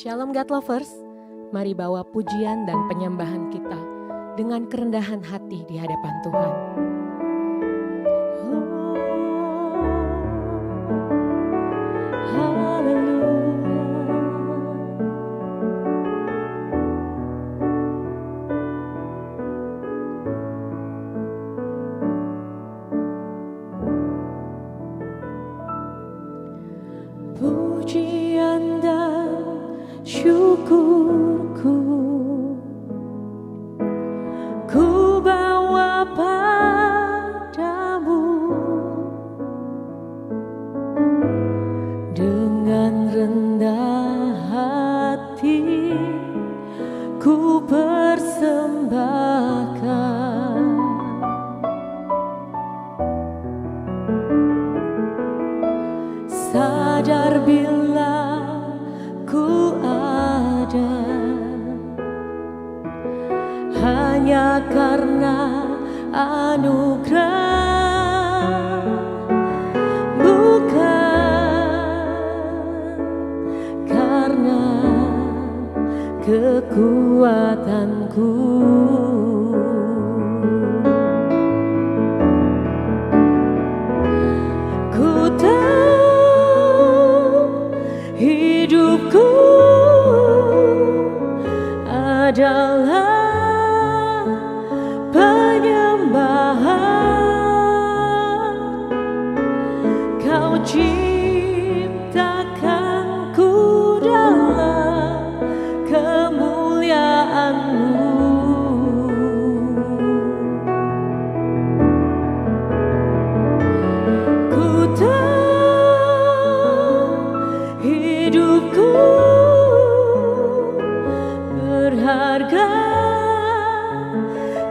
Shalom God Lovers, mari bawa pujian dan penyembahan kita dengan kerendahan hati di hadapan Tuhan. Pujian dan syukurku ku bawa padamu, dengan rendah hati ku persembahkan. Sadar bila ku ada hanya karena anugerah, bukan karena kekuatanku. Ku tahu hidupku adalah penyembahan. Kau ciptakanku dalam kemuliaan-Mu. Ku tahu hidupku berharga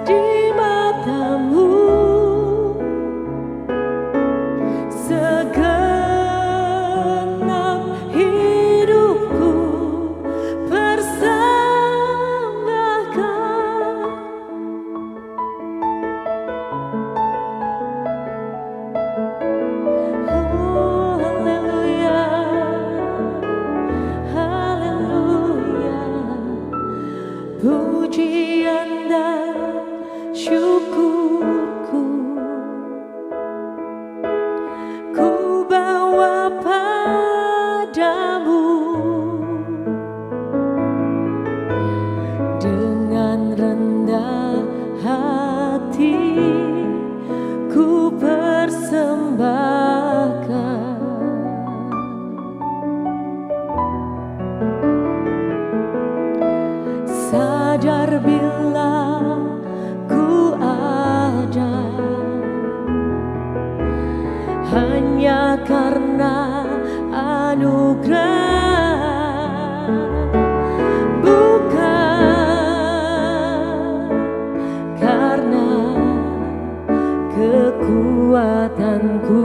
di mata-Mu. Segenap hidupku persembahkan. Oh, haleluya, haleluya. Pujian dan syukurku ku bawa padamu, dengan rendah hati ku persembahkan. Sadar bila ku ada hanya karena anugerah, bukan karena kekuatanku.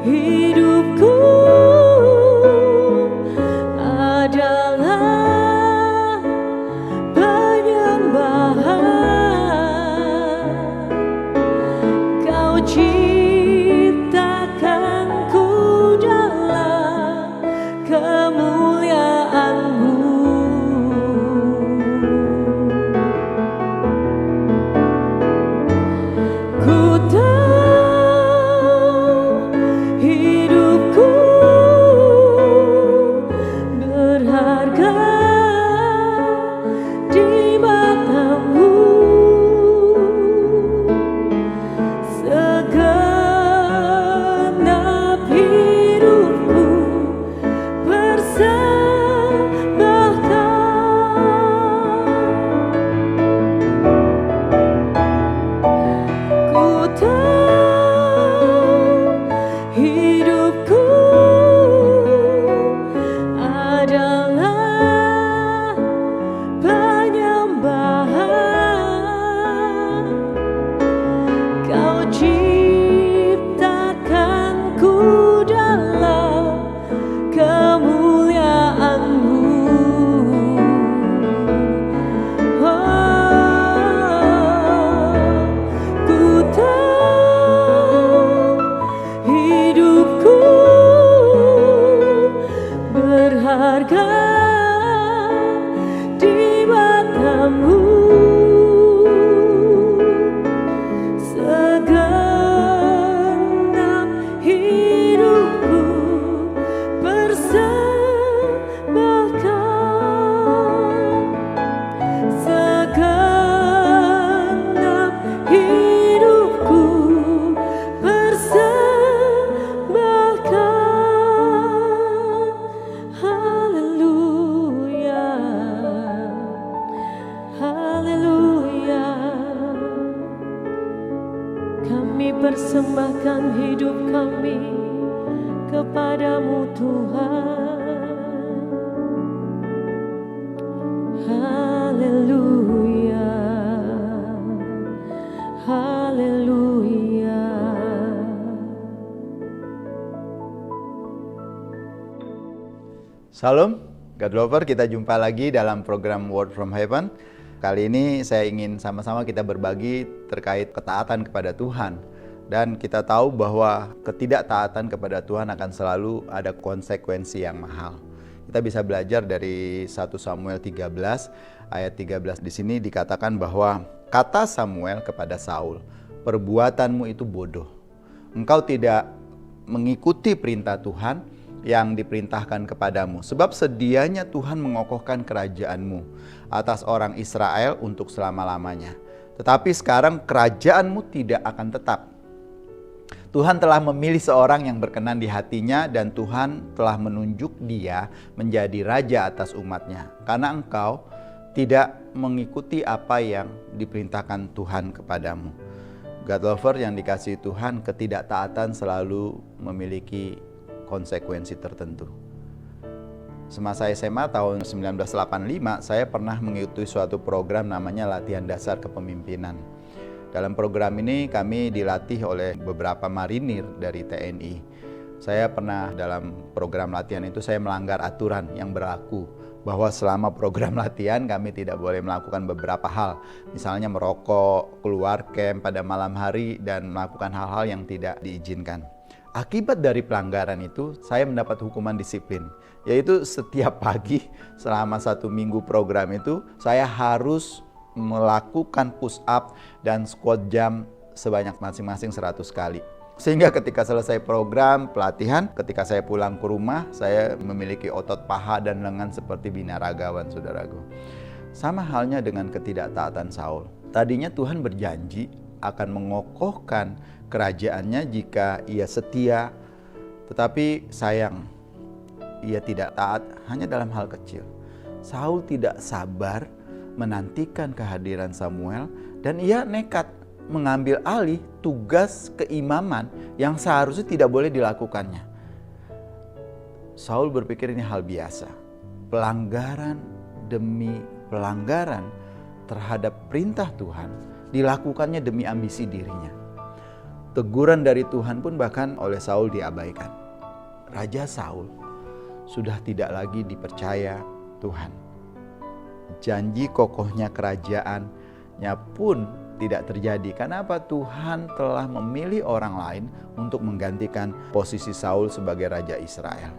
Hidupku adalah penyembahan. Kau ciptakanku dalam kemuliaan-Mu. Ku hidupku berharga di mata-Mu. Segenap hidupku persembahkan. di matamu. Segenap hidupku persembahkan. Segenap hidupku persembahkan. Haleluya, haleluya. Kami persembahkan hidup kami kepadamu Tuhan. Haleluya, haleluya. Salam, God Lover, kita jumpa lagi dalam program Word from Heaven. Kali ini saya ingin sama-sama kita berbagi terkait ketaatan kepada Tuhan. Dan kita tahu bahwa ketidaktaatan kepada Tuhan akan selalu ada konsekuensi yang mahal. Kita bisa belajar dari 1 Samuel 13 ayat 13. Di sini dikatakan bahwa kata Samuel kepada Saul, "Perbuatanmu itu bodoh. Engkau tidak mengikuti perintah Tuhan yang diperintahkan kepadamu. Sebab sedianya Tuhan mengokohkan kerajaanmu atas orang Israel untuk selama-lamanya. Tetapi sekarang kerajaanmu tidak akan tetap. Tuhan telah memilih seorang yang berkenan di hatinya dan Tuhan telah menunjuk dia menjadi raja atas umatnya. Karena engkau tidak mengikuti apa yang diperintahkan Tuhan kepadamu." God Lover yang dikasihi Tuhan, ketidaktaatan selalu memiliki konsekuensi tertentu. Semasa SMA tahun 1985, saya pernah mengikuti suatu program namanya Latihan Dasar Kepemimpinan. Dalam program ini kami dilatih oleh beberapa marinir dari TNI. Saya pernah dalam program latihan itu saya melanggar aturan yang berlaku, bahwa selama program latihan kami tidak boleh melakukan beberapa hal. Misalnya merokok, keluar camp pada malam hari, dan melakukan hal-hal yang tidak diizinkan. Akibat dari pelanggaran itu, saya mendapat hukuman disiplin. Yaitu setiap pagi selama 1 minggu program itu, saya harus melakukan push up dan squat jam sebanyak masing-masing 100 kali. Sehingga ketika selesai program pelatihan, ketika saya pulang ke rumah, saya memiliki otot paha dan lengan seperti binaragawan, saudaraku. Sama halnya dengan ketidaktaatan Saul. Tadinya Tuhan berjanji akan mengokohkan kerajaannya jika ia setia, tetapi sayang, ia tidak taat hanya dalam hal kecil. Saul tidak sabar menantikan kehadiran Samuel dan ia nekat mengambil alih tugas keimaman yang seharusnya tidak boleh dilakukannya. Saul berpikir ini hal biasa. Pelanggaran demi pelanggaran terhadap perintah Tuhan dilakukannya demi ambisi dirinya. Teguran dari Tuhan pun bahkan oleh Saul diabaikan. Raja Saul sudah tidak lagi dipercaya Tuhan. Janji kokohnya kerajaannya pun tidak terjadi. Kenapa? Tuhan telah memilih orang lain untuk menggantikan posisi Saul sebagai Raja Israel.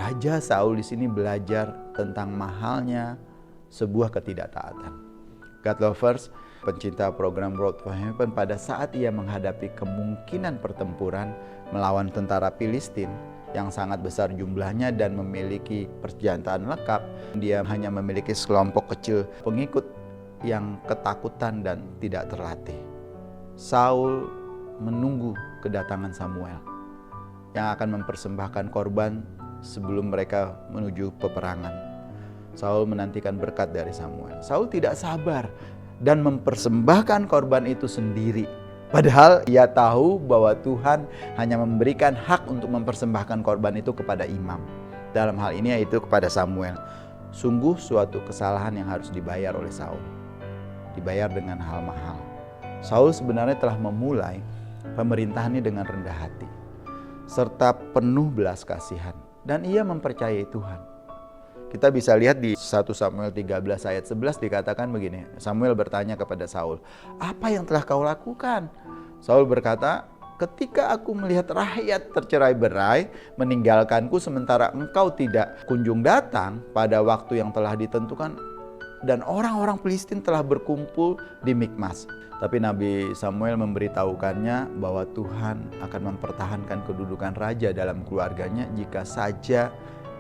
Raja Saul di sini belajar tentang mahalnya sebuah ketidaktaatan. God Lovers, pencinta program Road to Heaven, pada saat ia menghadapi kemungkinan pertempuran melawan tentara Filistin yang sangat besar jumlahnya dan memiliki persenjataan lengkap, dia hanya memiliki sekelompok kecil pengikut yang ketakutan dan tidak terlatih. Saul menunggu kedatangan Samuel yang akan mempersembahkan korban sebelum mereka menuju peperangan. Saul menantikan berkat dari Samuel. Saul tidak sabar dan mempersembahkan korban itu sendiri. Padahal ia tahu bahwa Tuhan hanya memberikan hak untuk mempersembahkan korban itu kepada imam. Dalam hal ini yaitu kepada Samuel. Sungguh suatu kesalahan yang harus dibayar oleh Saul. Dibayar dengan hal mahal. Saul sebenarnya telah memulai pemerintahannya dengan rendah hati, serta penuh belas kasihan. Dan ia mempercayai Tuhan. Kita bisa lihat di 1 Samuel 13 ayat 11 dikatakan begini. Samuel bertanya kepada Saul, "Apa yang telah kau lakukan?" Saul berkata, ketika aku melihat rakyat tercerai-berai, meninggalkanku sementara engkau tidak kunjung datang pada waktu yang telah ditentukan, dan orang-orang Filistin telah berkumpul di Mikmas. Tapi Nabi Samuel memberitahukannya bahwa Tuhan akan mempertahankan kedudukan raja dalam keluarganya jika saja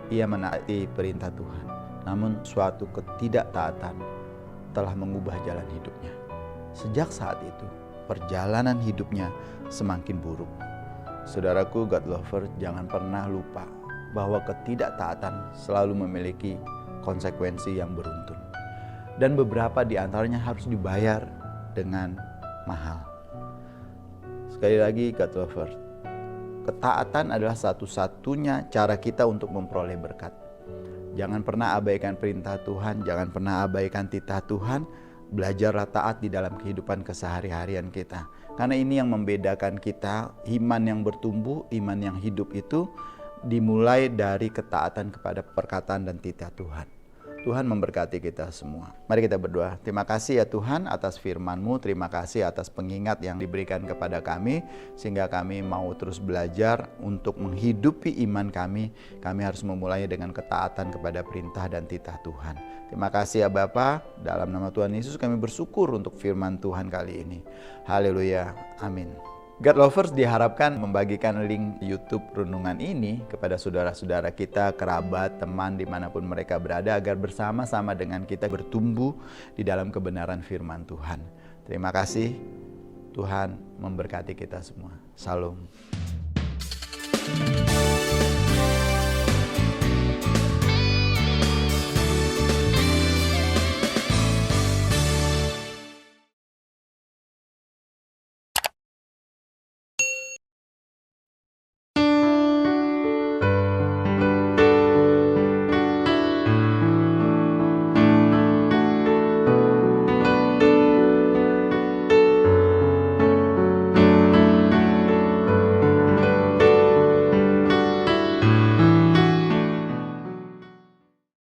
ia menaati perintah Tuhan. Namun suatu ketidaktaatan telah mengubah jalan hidupnya. Sejak saat itu, perjalanan hidupnya semakin buruk. Saudaraku God lover, jangan pernah lupa bahwa ketidaktaatan selalu memiliki konsekuensi yang beruntun. Dan beberapa di antaranya harus dibayar dengan mahal. Sekali lagi God lover, ketaatan adalah satu-satunya cara kita untuk memperoleh berkat. Jangan pernah abaikan perintah Tuhan, jangan pernah abaikan titah Tuhan. Belajarlah taat di dalam kehidupan kesehari-harian kita. Karena ini yang membedakan kita, iman yang bertumbuh, iman yang hidup itu dimulai dari ketaatan kepada perkataan dan titah Tuhan. Tuhan memberkati kita semua. Mari kita berdoa. Terima kasih ya Tuhan atas firman-Mu, terima kasih atas pengingat yang diberikan kepada kami, sehingga kami mau terus belajar untuk menghidupi iman kami. Kami harus memulainya dengan ketaatan kepada perintah dan titah Tuhan. Terima kasih ya Bapa, dalam nama Tuhan Yesus kami bersyukur untuk firman Tuhan kali ini. Haleluya, amin. God Lovers diharapkan membagikan link YouTube renungan ini kepada saudara-saudara kita, kerabat, teman dimanapun mereka berada, agar bersama-sama dengan kita bertumbuh di dalam kebenaran firman Tuhan. Terima kasih, Tuhan memberkati kita semua. Shalom.